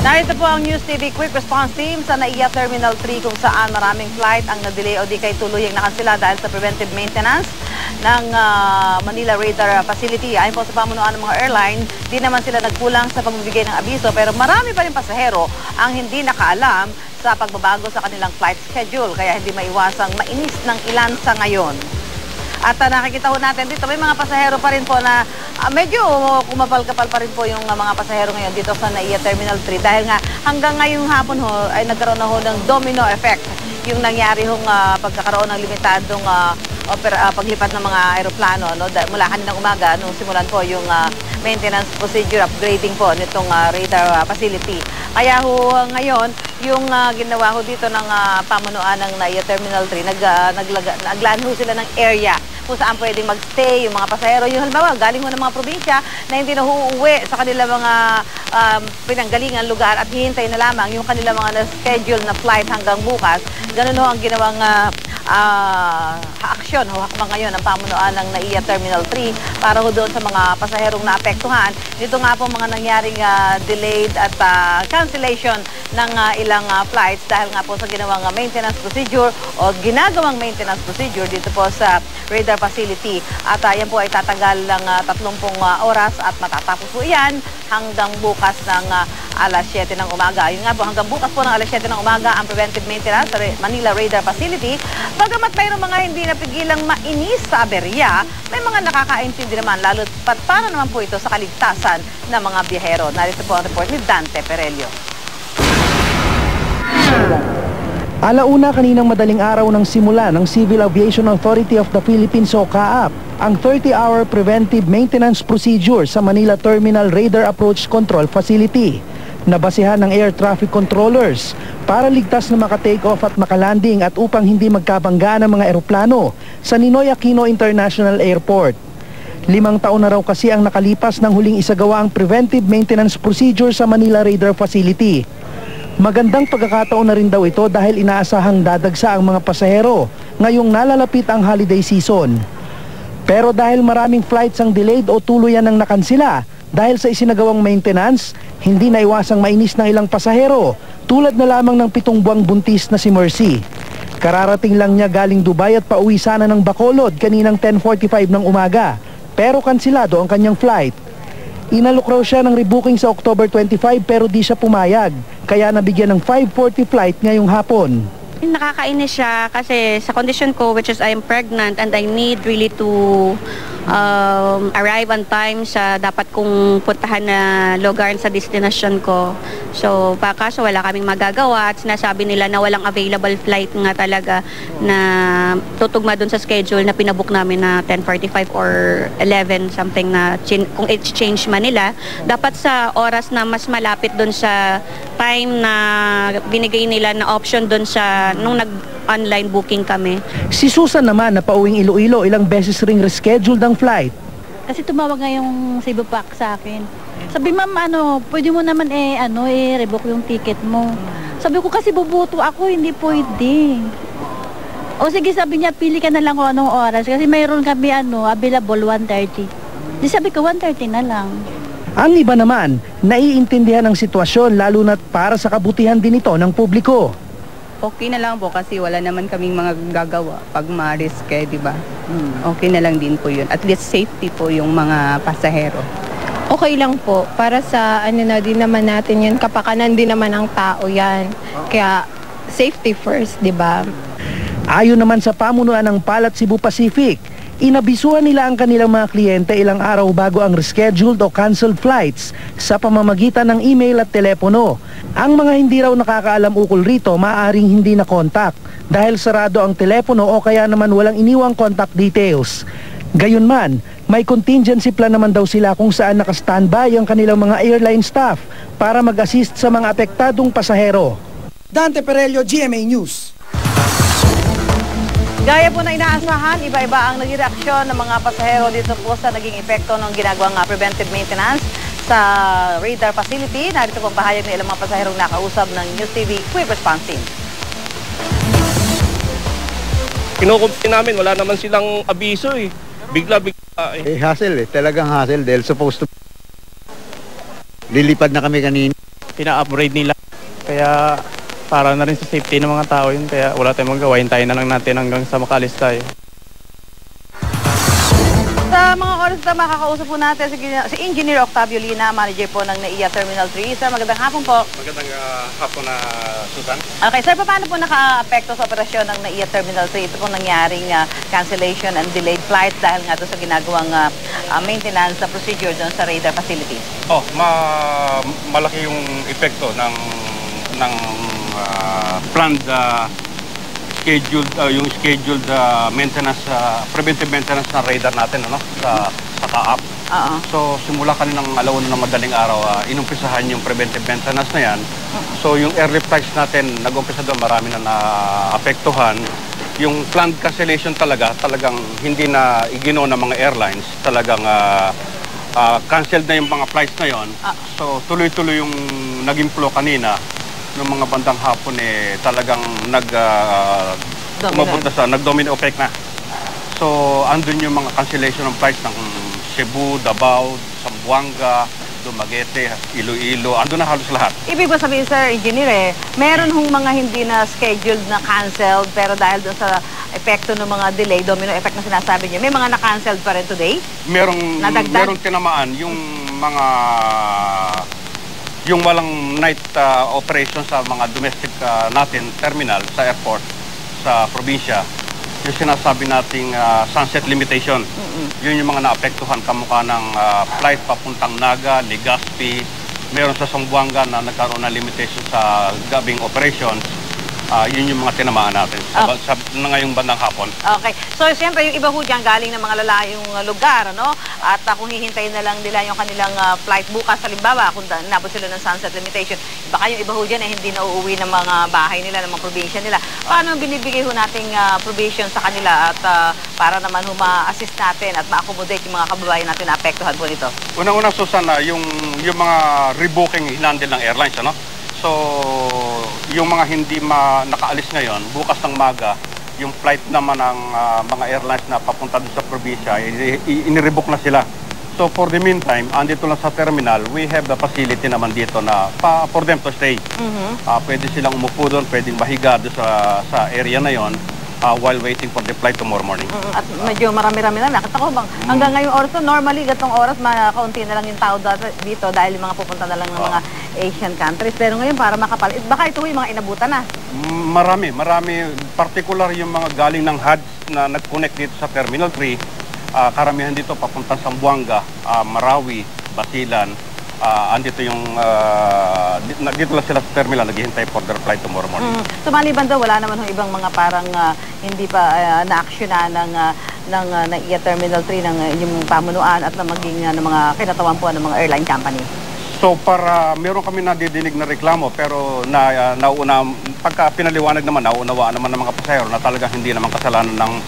Narito po ang News TV Quick Response Team sa NAIA Terminal 3 kung saan maraming flight ang na-delay o di kay tuluyang nakansela dahil sa preventive maintenance ng Manila Radar Facility. Ayon po sa pamunuan ng mga airline, di naman sila nagkulang sa pagbibigay ng abiso pero marami pa rin pasahero ang hindi nakaalam sa pagbabago sa kanilang flight schedule kaya hindi maiwasang mainis ng ilan sa ngayon. At nakikita ho natin dito, may mga pasahero pa rin po na medyo kumapal-kapal pa rin po yung mga pasahero ngayon dito sa NAIA Terminal 3 dahil nga hanggang ngayong hapon ho ay nagkaroon na ho ng domino effect yung nangyari hong pagkakaroon ng limitadong paglipat ng mga aeroplano no? Mula kaninang umaga nung simulan po yung maintenance procedure upgrading po nitong radar facility. Kaya ho ngayon, yung ginawa ho dito ng pamunuan ng NAIA Terminal 3, naglaan ho sila ng area kung saan pwedeng magstay yung mga pasahero. Yung halimbawa, galing ho ng mga probinsya na hindi na uuwi sa kanila mga pinanggalingan lugar at hihintay na lamang yung kanila mga na-schedule na flight hanggang bukas. Ganun ho ang ginawang aksyon ho ngayon ang pamunuan ng NAIA Terminal 3 para ho doon sa mga pasaherong naapektuhan. Dito nga po mga nangyaring delayed at cancellation ng ilang flights dahil nga po sa ginawang maintenance procedure o ginagawang maintenance procedure dito po sa radar facility. At yan po ay tatagal ng 30 oras at matatapos po yan hanggang bukas ng alas 7 ng umaga. Yun nga po, hanggang bukas po ng alas 7 ng umaga ang preventive maintenance sa Manila Radar Facility. Bagamat mayroong mga hindi napigilang mainis sa aberya, may mga nakakaintindi naman lalo pat para naman po ito sa kaligtasan ng mga biyahero. Narito po ang report ni Dante Perelio. Alauna kaninang madaling araw ng simula ng Civil Aviation Authority of the Philippines o CAAP ang 30-hour preventive maintenance procedure sa Manila Terminal Radar Approach Control Facility. Nabasehan ng air traffic controllers para ligtas na maka-take off at makalanding at upang hindi magkabangga ng mga eroplano sa Ninoy Aquino International Airport. 5 taon na raw kasi ang nakalipas ng huling isagawa ang preventive maintenance procedure sa Manila Radar Facility. Magandang pagkakataon na rin daw ito dahil inaasahang dadagsa ang mga pasahero ngayong nalalapit ang holiday season. Pero dahil maraming flights ang delayed o tuluyan ng nakansela dahil sa isinagawang maintenance, hindi naiwasang mainis ng ilang pasahero tulad na lamang ng 7 buwang buntis na si Mercy. Kararating lang niya galing Dubai at pauwi sana ng Bacolod kaninang 10:45 ng umaga pero kansilado ang kanyang flight. Inalok raw siya ng rebooking sa October 25 pero di siya pumayag, kaya nabigyan ng 5:40 flight ngayong hapon. Nakakainis siya kasi sa condition ko, which is I'm pregnant and I need really to arrive on time sa dapat kong puntahan na lugar sa destination ko. So, kaso wala kaming magagawa at sinasabi nila na walang available flight nga talaga na tutugma dun sa schedule na pinabook namin na 10:45 or 11 something na kung exchange man nila. Dapat sa oras na mas malapit dun sa time na binigay nila na option dun sa nung nag-online booking kami. Si Susan naman na pauwing Iloilo, ilang beses ring rescheduled ang flight. Kasi tumawag nga yung Cebu Pac sa akin. Sabi, ma'am, pwede mo naman revoke yung ticket mo. Sabi ko, kasi bubuto ako, hindi pwede. O sige, sabi niya, pili ka na lang kung anong oras. Kasi mayroon kami, available 1:30. Di sabi ko, 1:30 na lang. Ang iba naman, naiintindihan ang sitwasyon lalo na't para sa kabutihan din ito ng publiko. Okay na lang po kasi wala naman kaming mga gagawa pag ma-risk di ba? Okay na lang din po yun. At least safety po yung mga pasahero. Okay lang po. Para sa na din naman natin yun, kapakanan din naman ng tao yan. Kaya safety first, di ba? Ayon naman sa pamunuan ng Palat Cebu Pacific, inabisuhan nila ang kanilang mga kliyente ilang araw bago ang rescheduled o canceled flights sa pamamagitan ng email at telepono. Ang mga hindi raw nakakaalam ukol rito maaaring hindi na contact dahil sarado ang telepono o kaya naman walang iniwang contact details. Gayunman, may contingency plan naman daw sila kung saan naka-standby ang kanilang mga airline staff para mag-assist sa mga apektadong pasahero. Dante Perelio, GMA News. Gaya po na inaasahan, iba-iba ang naging reaksyon ng mga pasahero dito po sa naging epekto ng ginagawang preventive maintenance sa radar facility. Narito po ang pahayag ng ilang mga pasaherong nakausap ng News TV Quick Response Team. Kinukumpin namin, wala naman silang abiso Bigla-bigla hassle talagang hassle dahil supposed to lilipad na kami kanina. pina-upgrade nila. Kaya para na rin sa safety ng mga tao yun. Kaya wala tayong magawa. Hintayin na lang natin hanggang sa makaalis tayo. Sa mga oras na makakausap po natin si Engineer Octavio Lina, manager po ng NAIA Terminal 3. Sir, magandang hapon po. Magandang hapon na Susan. Okay, sir, paano po naka-apekto sa operasyon ng NAIA Terminal 3? Ito pong nangyaring cancellation and delayed flights dahil nga doon sa ginagawang maintenance procedure doon sa radar facilities. Malaki yung epekto ng planned scheduled maintenance, preventive maintenance ng radar natin sa CAAP. So simula kaninang alauna ng madaling araw, inumpisahan yung preventive maintenance na yan. So yung early flights natin, nag-umpisa doon, marami na naapektuhan. Yung planned cancellation talagang hindi na igino ng mga airlines, talagang canceled na yung mga flights na yon. So tuloy-tuloy yung naging flow kanina. Noong mga bandang hapon talagang nag-domino effect na. So andun yung mga cancellation ng flights ng Cebu, Davao, Zamboanga, Dumaguete, Iloilo, andun na halos lahat. Ibig ba sabihin, sir, engineer, meron hong mga hindi na scheduled na canceled pero dahil doon sa epekto ng mga delay, domino effect na sinasabi niyo, may mga na-canceled pa rin today? Merong tinamaan yung mga walang night operation sa mga domestic natin terminal sa airport sa probinsya, yung sinasabi nating sunset limitation. Yun yung mga naapektuhan, kamukha ng flight papuntang Naga, Legazpi, meron sa Zamboanga na nagkaroon ng limitation sa gabing operations. Yun yung mga tinamaan natin sa ngayong bandang hapon. Okay. So, siyempre, yung iba ho dyan galing ng mga lalayong lugar, no? At kung hihintayin na lang nila yung kanilang flight bukas, halimbawa, kung nabot sila ng sunset limitation, baka yung iba ho dyan hindi na uuwi ng mga bahay nila, ng mga probinsya nila. Paano binibigay ho nating provision sa kanila at para naman ho ma-assist natin at ma-accommodate yung mga kababayan natin na apektuhan po nito? Unang-una, Susan, yung mga rebooking hinandle ng airlines, So, yung mga hindi nakaalis ngayon, bukas ng maga, yung flight naman ng mga airlines na papunta sa probinsya, inirebook na sila. So, for the meantime, andito lang sa terminal, we have the facility naman dito na for them to stay. Pwede silang umupo doon, pwedeng mahiga doon sa area na yon while waiting for the flight tomorrow morning. At medyo marami-rami na. Nakita ko bang hanggang ngayong oras normally gatong oras, kaunti na lang yung tao dito dahil yung mga pupunta na lang ng mga Asian countries. Pero ngayon para makapalit, baka ito yung mga inabutan na. Marami. Particular yung mga galing ng HADS na nag-connect dito sa Terminal 3. Karamihan dito papunta sa Zamboanga, Marawi, Basilan. Andito yung dito lang sila sa terminal, naghihintay for their flight tomorrow morning. So maliban daw, wala naman ibang mga parang hindi pa na-actiona ng NAIA Terminal 3 ng yung pamunuan at na maging ng mga kinatawan po ng mga airline company. So meron kami nadidinig na reklamo pero pagka pinaliwanag naman, naunawaan naman ng mga pasahero na talagang hindi naman kasalanan ng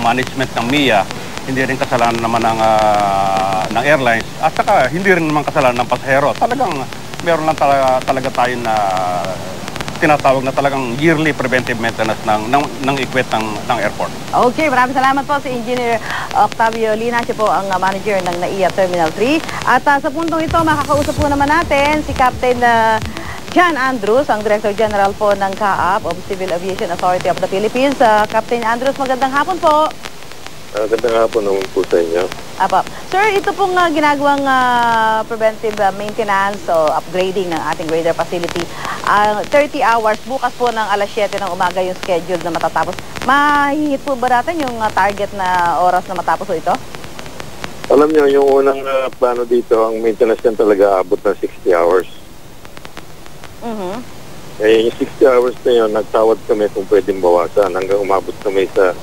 management ng MIA. Hindi rin kasalanan naman ng airlines at saka hindi rin naman kasalanan ng pasahero. Talagang meron lang talaga tayo na tinatawag na talagang yearly preventive maintenance ng equipment ng airport. Okay, maraming salamat po si Engineer Octavio Lina, siya po ang manager ng NAIA Terminal 3. At sa puntong ito, makakausap po naman natin si Captain John Andrews, ang Director General po ng CAAP of Civil Aviation Authority of the Philippines. Captain Andrews, magandang hapon po. Magandang hapon naman po sa inyo. Sir, ito pong ginagawang preventive maintenance o upgrading ng ating radar facility. 30 hours, bukas po ng alas 7 ng umaga yung schedule na matatapos. Mahihit po ba natin yung target na oras na matapos po ito? Alam nyo, yung unang plano dito, ang maintenance yan talaga abot ng 60 hours. Yung 60 hours na yun, nagtawad kami kung pwedeng bawasan hanggang umabot kami sa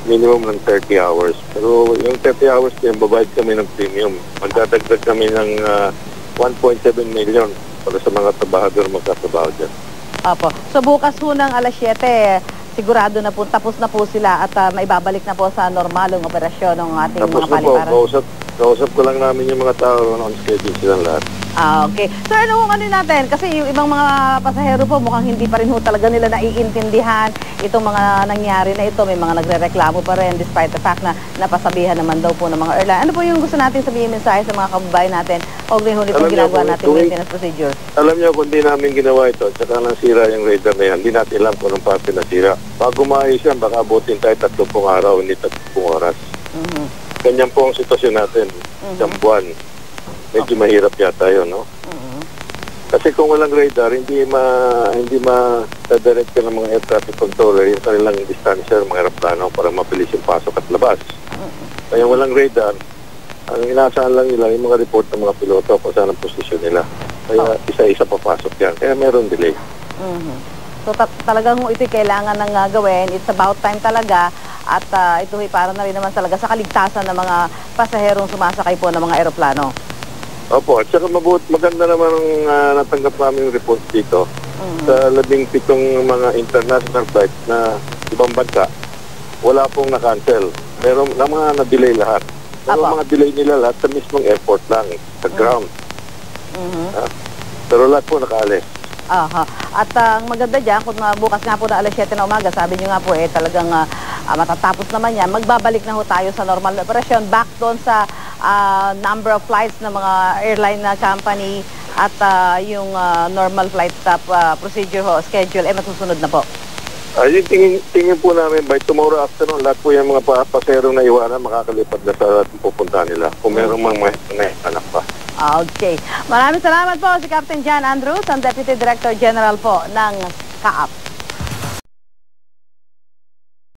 minimum ng 30 hours. Pero yung 30 hours na yun, babayad kami ng premium. Magdadagdag kami ng 1.7 million para sa mga trabahador magkatrabaho dyan. So bukas po ng alas 7, sigurado na po, tapos na po sila at maibabalik na po sa normalong operasyon ng ating tapos mga paliparan. Kausap ko lang namin yung mga tao on schedule silang lahat. Okay. So ano kung ano natin? Kasi yung ibang mga pasahero po mukhang hindi pa rin ho talaga nila naiintindihan itong mga nangyari na ito. May mga nagrereklamo pa rin despite the fact na napasabihan naman daw po ng mga airline. Ano po yung gusto natin sabihin mensahe sa mga kababayan natin o nitong ginagawa natin maintenance procedure? Alam niyo kung di namin ginawa ito at saka nasira yung radar na yan, hindi natin alam kung anong parte nasira. Pag umayos yan, baka abutin tayo 30 araw, hindi 30 oras. Ganyan po ang sitwasyon natin. Isang buwan. Medyo mahirap yata yun, no? Kasi kung walang radar, hindi ma-direct ka ng mga air traffic controller yung kanilang distansya ng mga aeroplano para mabilis yung pasok at labas. Kaya walang radar, ang inaasahan lang nila yung mga report ng mga piloto kung saan ang posisyon nila. Kaya isa-isa papasok yan. Kaya meron delay. So talagang ito'y kailangan nang gawin. It's about time talaga. At ito'y para na rin naman talaga sa kaligtasan ng mga pasaherong sumasakay po ng mga aeroplano. Opo, at saka maganda naman ang natanggap namin yung report dito. Sa 17 mga international flights na ibang bansa, wala pong na-cancel. Pero na mga na-delay lahat. Pero mga delay nila lahat sa mismong airport lang, sa ground. Pero lahat po nakaalis. At ang maganda dyan, kung bukas nga po na alas 7 na umaga, sabi nyo nga po talagang matatapos naman yan, magbabalik na ho tayo sa normal na operasyon, back doon sa number of flights ng mga airline na company at yung normal flight procedure ho, schedule, masusunod na po. Yung tingin po namin by tomorrow afternoon, lahat po yung mga pasero na iwanan makakalipad na sa pupunta nila kung merong mga anak pa. Okay. Maraming salamat po si Captain John Andrews, ang Deputy Director General po ng CAAP.